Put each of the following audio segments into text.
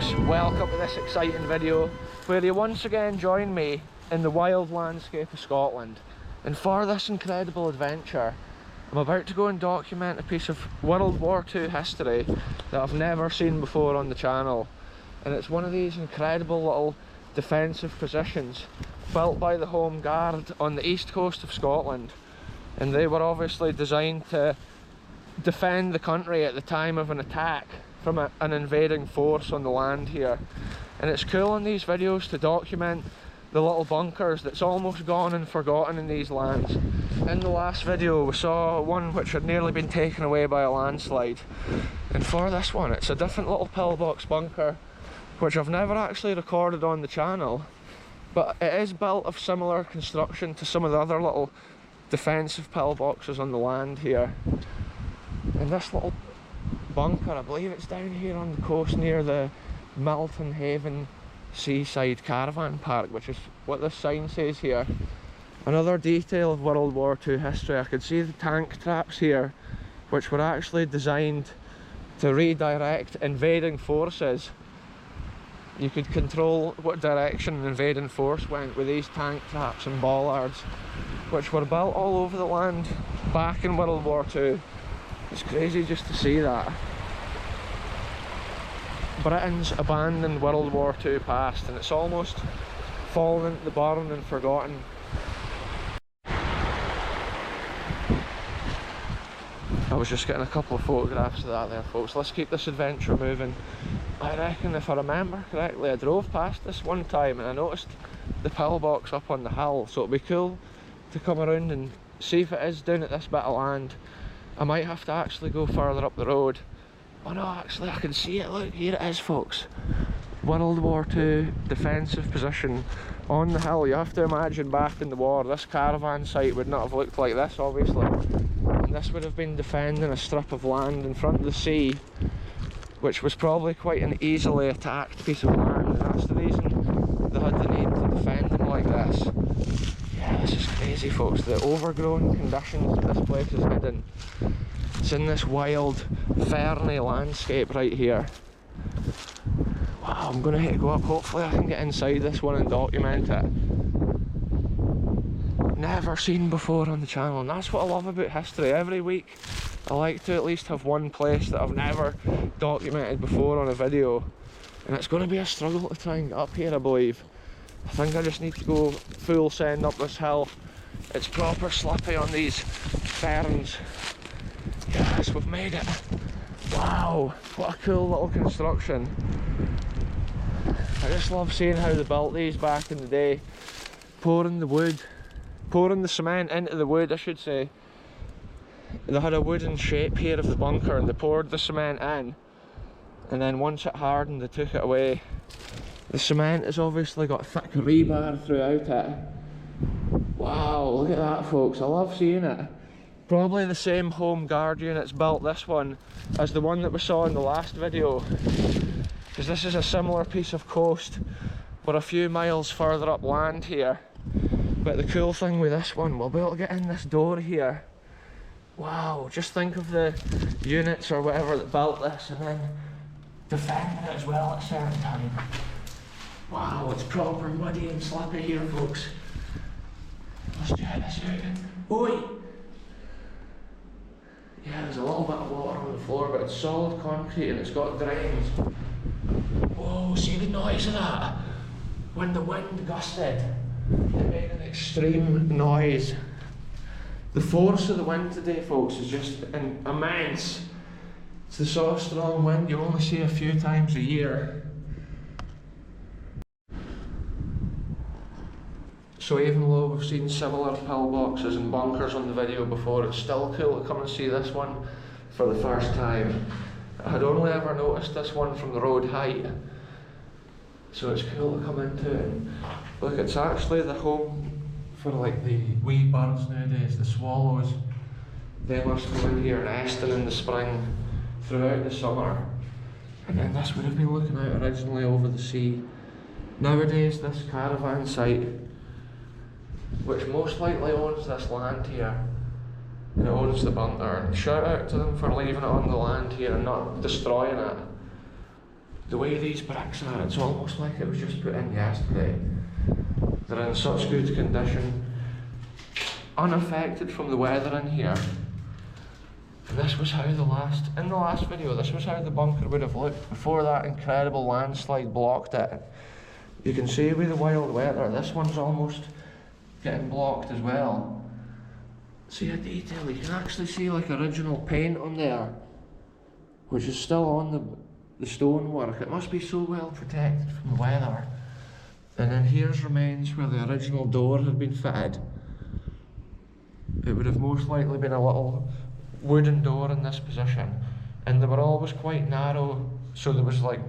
folks, welcome to this exciting video where you once again join me in the wild landscape of Scotland. And for this incredible adventure, I'm about to go and document a piece of World War II history that I've never seen before on the channel. And it's one of these incredible little defensive positions built by the Home Guard on the east coast of Scotland. And they were obviously designed to defend the country at the time of an attack from an invading force on the land here. And it's cool in these videos to document the little bunkers that's almost gone and forgotten in these lands. In the last video we saw one which had nearly been taken away by a landslide, and for this one it's a different little pillbox bunker which I've never actually recorded on the channel, but it is built of similar construction to some of the other little defensive pillboxes on the land here. And this little bunker, I believe it's down here on the coast near the Milton Haven Seaside Caravan Park, which is what this sign says here. Another detail of World War II history, I could see the tank traps here, which were actually designed to redirect invading forces. You could control what direction an invading force went with these tank traps and bollards, which were built all over the land back in World War II. It's crazy just to see that. Britain's abandoned World War II past, and it's almost fallen into the burn and forgotten. I was just getting a couple of photographs of that there, folks. Let's keep this adventure moving. I reckon, if I remember correctly, I drove past this one time and I noticed the pillbox up on the hill, so it'd be cool to come around and see if it is down at this bit of land. I might have to actually go further up the road. Oh no, actually I can see it, look, here it is folks. World War II defensive position on the hill. You have to imagine back in the war, this caravan site would not have looked like this obviously. And this would have been defending a strip of land in front of the sea, which was probably quite an easily attacked piece of land, and that's the reason they had the need to defend them like this. Yeah, this is crazy folks, the overgrown conditions that this place is hidden. It's in this wild, ferny landscape right here. Wow, I'm gonna hit go up, hopefully I can get inside this one and document it. Never seen before on the channel, and that's what I love about history. Every week I like to at least have one place that I've never documented before on a video, and it's going to be a struggle to try and get up here, I believe. I think I just need to go full send up this hill. It's proper slippy on these ferns. Yes, we've made it. Wow, what a cool little construction. I just love seeing how they built these back in the day. Pouring the cement into the wood, I should say. They had a wooden shape here of the bunker and they poured the cement in, and then once it hardened they took it away. The cement has obviously got thick rebar throughout it. Wow, look at that folks, I love seeing it. Probably the same Home Guard units built this one as the one that we saw in the last video, because this is a similar piece of coast but a few miles further up land here. But the cool thing with this one, we'll be able to get in this door here. Wow, just think of the units or whatever that built this and then defending it as well at a certain time. Wow, it's proper muddy and slippy here folks. Let's check this out. Oi! Yeah, there's a little bit of water on the floor, but it's solid concrete and it's got drains. Whoa, see the noise of that? When the wind gusted, it made an extreme noise. The force of the wind today folks is just immense. It's the sort of strong wind you only see a few times a year. So even though we've seen similar pillboxes and bunkers on the video before, it's still cool to come and see this one for the first time. I had only ever noticed this one from the road height, so it's cool to come into it. Look, it's actually the home for like the wee birds nowadays, the swallows. They must come in here nesting in the spring throughout the summer, and then this would have been looking out originally over the sea. Nowadays this caravan site, which most likely owns this land here, and it owns the bunker, and shout out to them for leaving it on the land here and not destroying it. The way these bricks are, it's almost like it was just put in yesterday. They're in such good condition, unaffected from the weather in here. And this was how in the last video, this was how the bunker would have looked before that incredible landslide blocked it. You can see with the wild weather, this one's almost getting blocked as well. See a detail, you can actually see like original paint on there, which is still on the stonework. It must be so well protected from the weather. And then here's remains where the original door had been fitted. It would have most likely been a little wooden door in this position, and they were always quite narrow, so there was like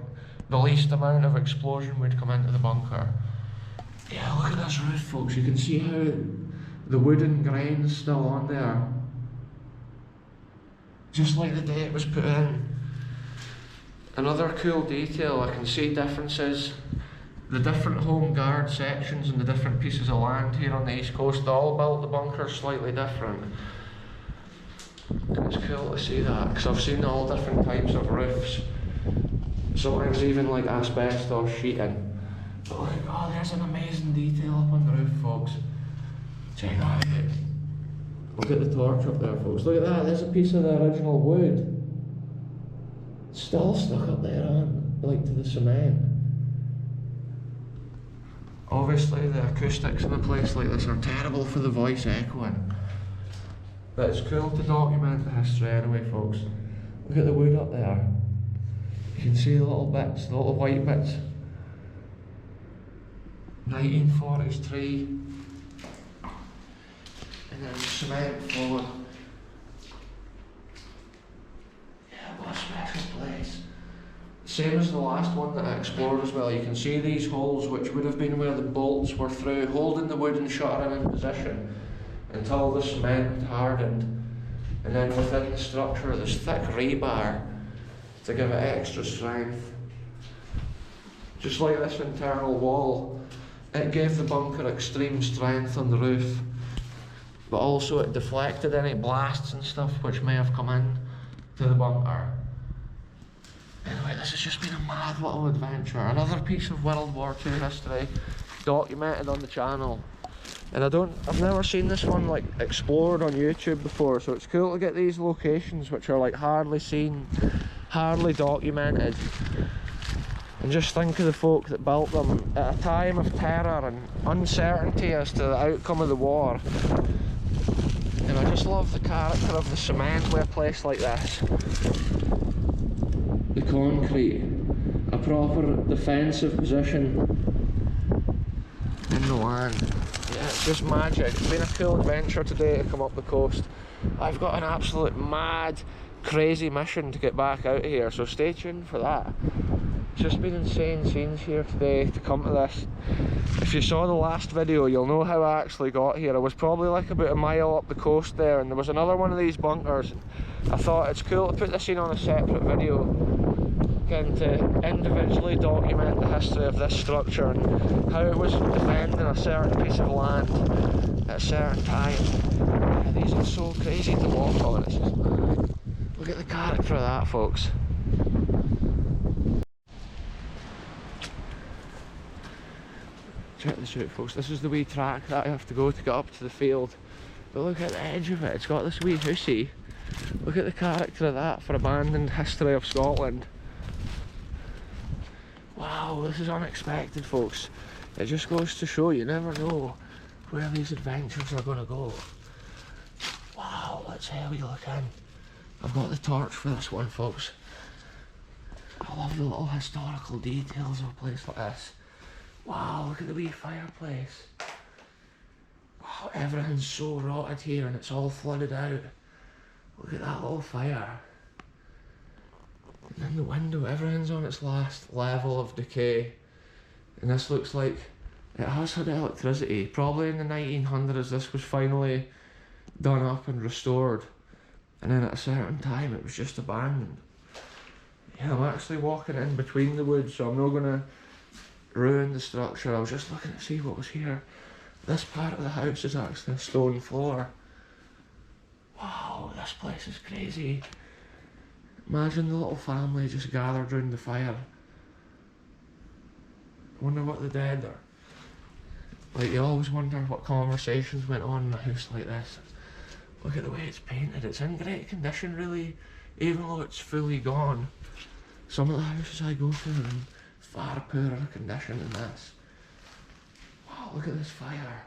the least amount of explosion would come into the bunker. Yeah, look at this roof, folks. You can see how the wooden grain's still on there, just like the day it was put in. Another cool detail, I can see differences. The different home guard sections and the different pieces of land here on the east coast, they all built the bunkers slightly different. And it's cool to see that, because I've seen all different types of roofs. Sometimes even like asbestos sheeting. But look, oh, there's an amazing detail up on the roof, folks. Check that out. Look at the torch up there, folks. Look at that, there's a piece of the original wood. It's still stuck up there on, like to the cement. Obviously the acoustics in a place like this are terrible for the voice echoing. But it's cool to document the history anyway, folks. Look at the wood up there. You can see the little bits, the little white bits. 1940s tree. And then the cement floor. Yeah, what a special place. Same as the last one that I explored as well. You can see these holes, which would have been where the bolts were through, holding the wooden shutter in position until the cement had hardened. And then within the structure, there's thick rebar to give it extra strength. Just like this internal wall, it gave the bunker extreme strength on the roof, but also it deflected any blasts and stuff which may have come in to the bunker. Anyway, this has just been a mad little adventure. Another piece of World War II history documented on the channel. And I've never seen this one like explored on YouTube before, so it's cool to get these locations which are like hardly seen, hardly documented. And just think of the folk that built them at a time of terror and uncertainty as to the outcome of the war. And I just love the character of the cement with a place like this. The concrete, a proper defensive position in the land. Yeah, it's just magic. It's been a cool adventure today to come up the coast. I've got an absolute mad, crazy mission to get back out of here, so stay tuned for that. It's just been insane scenes here today to come to this. If you saw the last video, you'll know how I actually got here. I was probably like about a mile up the coast there, and there was another one of these bunkers. I thought it's cool to put this in on a separate video, again, to individually document the history of this structure and how it was defending a certain piece of land at a certain time. Yeah, these are so crazy to walk on, it's just mad. Look at the character of that, folks. Check this out, folks. This is the wee track that I have to go to get up to the field. But look at the edge of it, it's got this wee hoosey. Look at the character of that for abandoned history of Scotland. Wow, this is unexpected, folks. It just goes to show you never know where these adventures are going to go. Wow, let's have a wee look in. I've got the torch for this one, folks. I love the little historical details of a place like this. Wow, look at the wee fireplace. Wow, everything's so rotted here and it's all flooded out. Look at that little fire. And then the window, everything's on its last level of decay. And this looks like it has had electricity. Probably in the 1800s this was finally done up and restored. And then at a certain time it was just abandoned. Yeah, I'm actually walking in between the woods, so I'm not going to ruin the structure. I was just looking to see what was here. This part of the house is actually a stone floor. Wow, this place is crazy. Imagine the little family just gathered round the fire. Wonder what the dead are. Like, you always wonder what conversations went on in a house like this. Look at the way it's painted. It's in great condition, really, even though it's fully gone. Some of the houses I go to are in far poorer condition than this. Wow, look at this fire.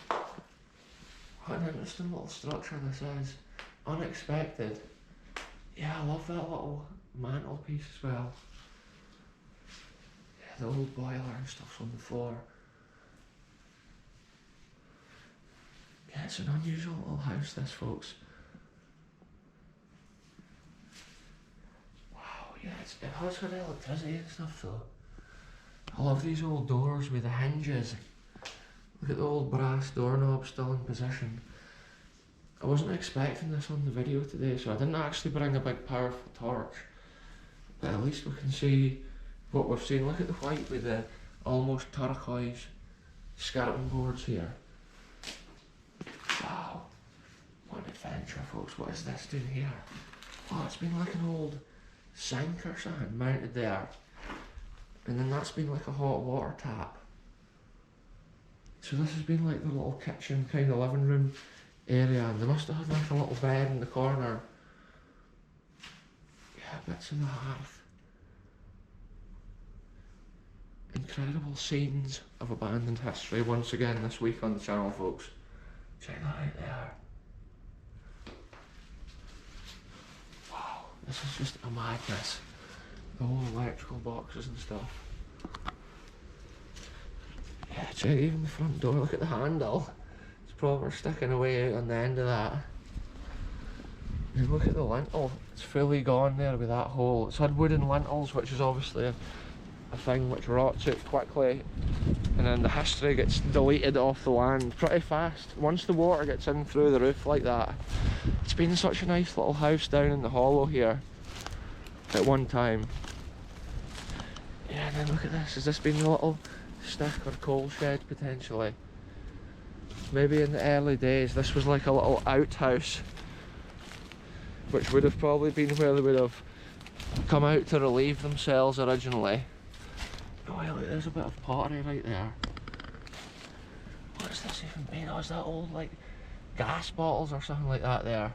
What an interesting little structure this is. Unexpected. Yeah, I love that little mantelpiece as well. Yeah, the old boiler and stuff's on the floor. Yeah, it's an unusual little house, this, folks. Wow, yeah, it has got electricity and stuff, though. I love these old doors with the hinges. Look at the old brass doorknob still in position. I wasn't expecting this on the video today, so I didn't actually bring a big powerful torch. But at least we can see what we've seen. Look at the white with the almost turquoise skirting boards here. Wow, what an adventure, folks. What is this doing here? Oh, it's been like an old sink or something mounted there. And then that's been like a hot water tap. So this has been like the little kitchen kind of living room area, and they must have had like a little bed in the corner. Yeah, bits of the hearth. Incredible scenes of abandoned history once again this week on the channel, folks. Check that out there. Wow, this is just a madness. The whole electrical boxes and stuff. Yeah, check even the front door, look at the handle. It's proper sticking away on the end of that. And look at the lintel, it's fully gone there with that hole. It's had wooden lintels, which is obviously a thing which rots out quickly. And then the history gets deleted off the land pretty fast. Once the water gets in through the roof like that. It's been such a nice little house down in the hollow here at one time. Yeah, and then look at this, has this been a little stick or coal shed potentially? Maybe in the early days this was like a little outhouse, which would have probably been where they would have come out to relieve themselves originally. Oh yeah, look, there's a bit of pottery right there. What is this even made of? Is that old like gas bottles or something like that there?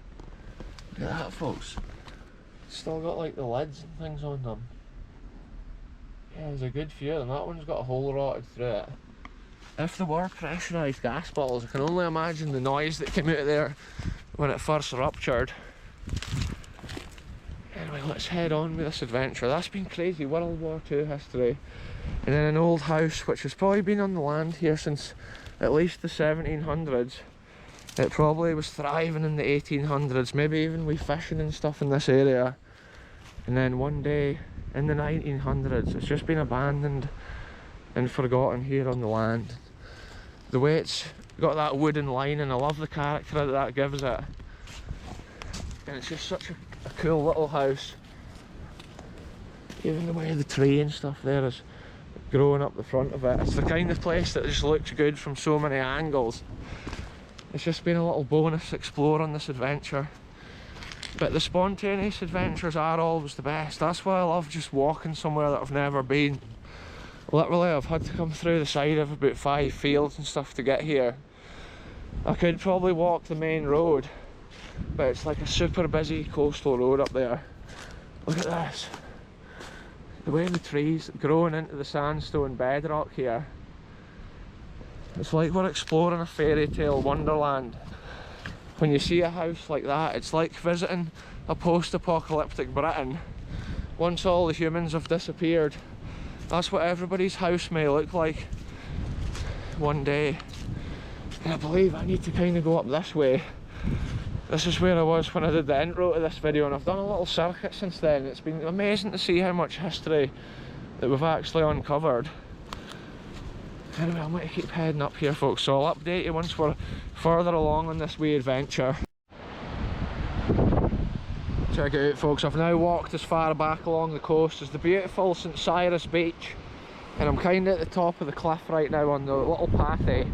Look at that, folks. Still got like the lids and things on them. Yeah, there's a good few of them. That one's got a hole rotted through it. If they were pressurised gas bottles, I can only imagine the noise that came out of there when it first ruptured. Anyway, let's head on with this adventure. That's been crazy, World War II history. And then an old house which has probably been on the land here since at least the 1700s. It probably was thriving in the 1800s, maybe even with fishing and stuff in this area. And then one day in the 1900s, it's just been abandoned and forgotten here on the land. The way it's got that wooden lining, I love the character that gives it. And it's just such a cool little house. Even the way the tree and stuff there is growing up the front of it. It's the kind of place that just looks good from so many angles. It's just been a little bonus exploring this adventure. But the spontaneous adventures are always the best. That's why I love just walking somewhere that I've never been. Literally, I've had to come through the side of about 5 fields and stuff to get here. I could probably walk the main road, but it's like a super busy coastal road up there. Look at this. The way the trees growing into the sandstone bedrock here. It's like we're exploring a fairy tale wonderland. When you see a house like that, it's like visiting a post-apocalyptic Britain. Once all the humans have disappeared, that's what everybody's house may look like one day. And I believe I need to kind of go up this way. This is where I was when I did the intro to this video, and I've done a little circuit since then. It's been amazing to see how much history that we've actually uncovered. Anyway, I'm going to keep heading up here, folks, so I'll update you once we're further along on this wee adventure. Check it out, folks, I've now walked as far back along the coast as the beautiful St Cyrus Beach, and I'm kind of at the top of the cliff right now on the little pathy.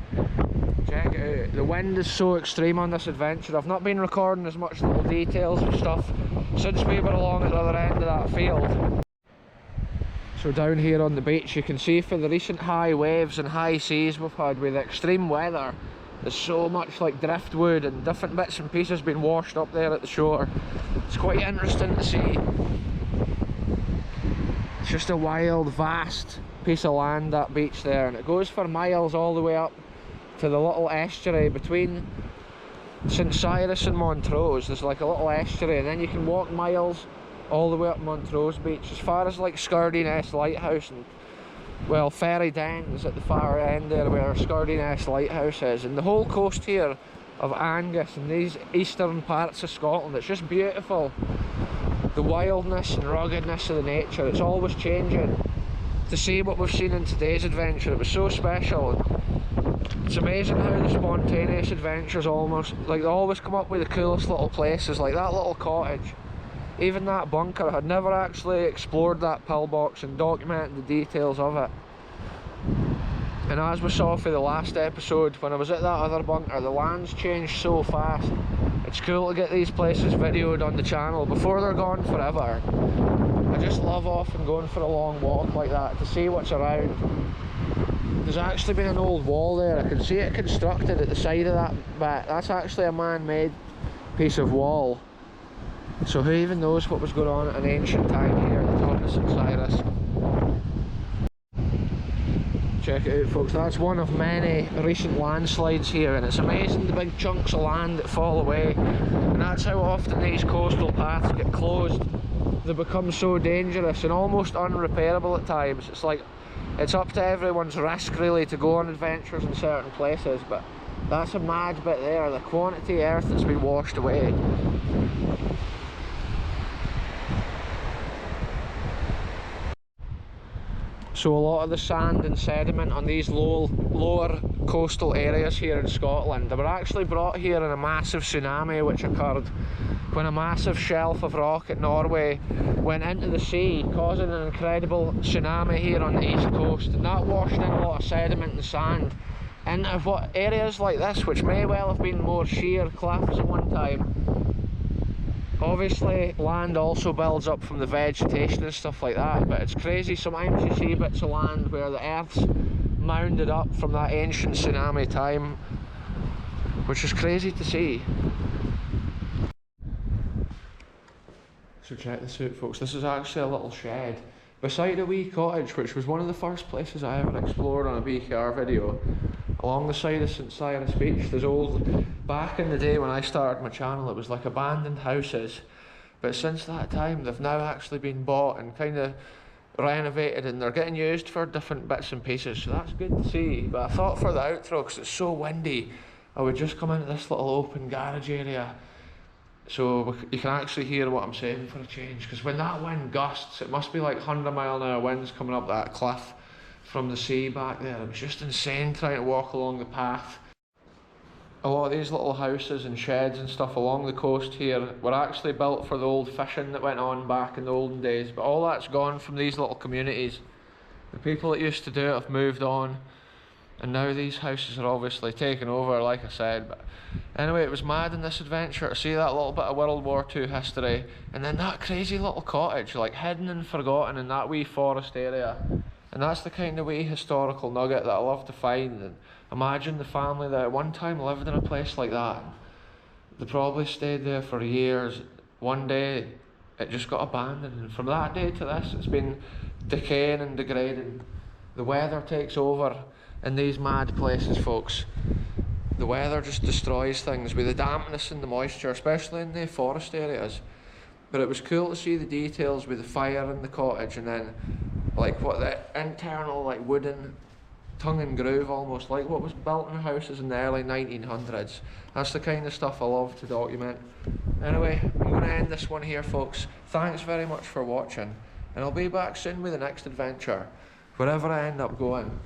Check it out, the wind is so extreme on this adventure. I've not been recording as much little details and stuff since we were along at the other end of that field. So down here on the beach you can see for the recent high waves and high seas we've had with extreme weather, there's so much like driftwood and different bits and pieces being washed up there at the shore. It's quite interesting to see. It's just a wild, vast piece of land, that beach there, and it goes for miles all the way up to the little estuary between St Cyrus and Montrose. There's like a little estuary, and then you can walk miles all the way up Montrose Beach as far as like Skirdy Lighthouse and, well, Ferry Dens at the far end there where Skirdy Lighthouse is, and the whole coast here of Angus and these eastern parts of Scotland. It's just beautiful. The wildness and ruggedness of the nature, it's always changing. To see what we've seen in today's adventure, it was so special. It's amazing how the spontaneous adventures almost, like, they always come up with the coolest little places, like that little cottage. Even that bunker, I had never actually explored that pillbox and documented the details of it. And as we saw for the last episode, when I was at that other bunker, the land's changed so fast. It's cool to get these places videoed on the channel before they're gone forever. I just love often going for a long walk like that to see what's around. There's actually been an old wall there, I can see it constructed at the side of that bit. That's actually a man-made piece of wall. So who even knows what was going on at an ancient time here at the top of St Cyrus. Check it out, folks, that's one of many recent landslides here, and it's amazing the big chunks of land that fall away. And that's how often these coastal paths get closed. They become so dangerous and almost unrepairable at times. It's like, it's up to everyone's risk really to go on adventures in certain places, but that's a mad bit there, the quantity of earth that's been washed away. So a lot of the sand and sediment on these lower coastal areas here in Scotland, they were actually brought here in a massive tsunami which occurred when a massive shelf of rock at Norway went into the sea, causing an incredible tsunami here on the east coast, and that washed in a lot of sediment and sand into what areas like this, which may well have been more sheer cliffs at one time. Obviously land also builds up from the vegetation and stuff like that, but it's crazy, sometimes you see bits of land where the earth's mounded up from that ancient tsunami time, which is crazy to see. So check this out, folks, this is actually a little shed beside a wee cottage, which was one of the first places I ever explored on a BKR video. Along the side of St Cyrus Beach, there's old, back in the day when I started my channel, it was like abandoned houses, but since that time they've now actually been bought and kind of renovated, and they're getting used for different bits and pieces, so that's good to see. But I thought for the outro, because it's so windy, I would just come into this little open garage area so you can actually hear what I'm saying for a change, because when that wind gusts, it must be like 100-mile-an-hour winds coming up that cliff from the sea back there. It was just insane trying to walk along the path. A lot of these little houses and sheds and stuff along the coast here were actually built for the old fishing that went on back in the olden days, but all that's gone from these little communities. The people that used to do it have moved on, and now these houses are obviously taken over, like I said. But anyway, it was mad in this adventure to see that little bit of World War II history, and then that crazy little cottage, like hidden and forgotten in that wee forest area. And that's the kind of wee historical nugget that I love to find. And imagine the family that at one time lived in a place like that. They probably stayed there for years. One day it just got abandoned, and from that day to this it's been decaying and degrading. The weather takes over in these mad places, folks. The weather just destroys things with the dampness and the moisture, especially in the forest areas. But it was cool to see the details with the fire in the cottage, and then like what the internal, like wooden tongue and groove, almost like what was built in houses in the early 1900s. That's the kind of stuff I love to document. Anyway, I'm going to end this one here, folks. Thanks very much for watching, and I'll be back soon with the next adventure, wherever I end up going.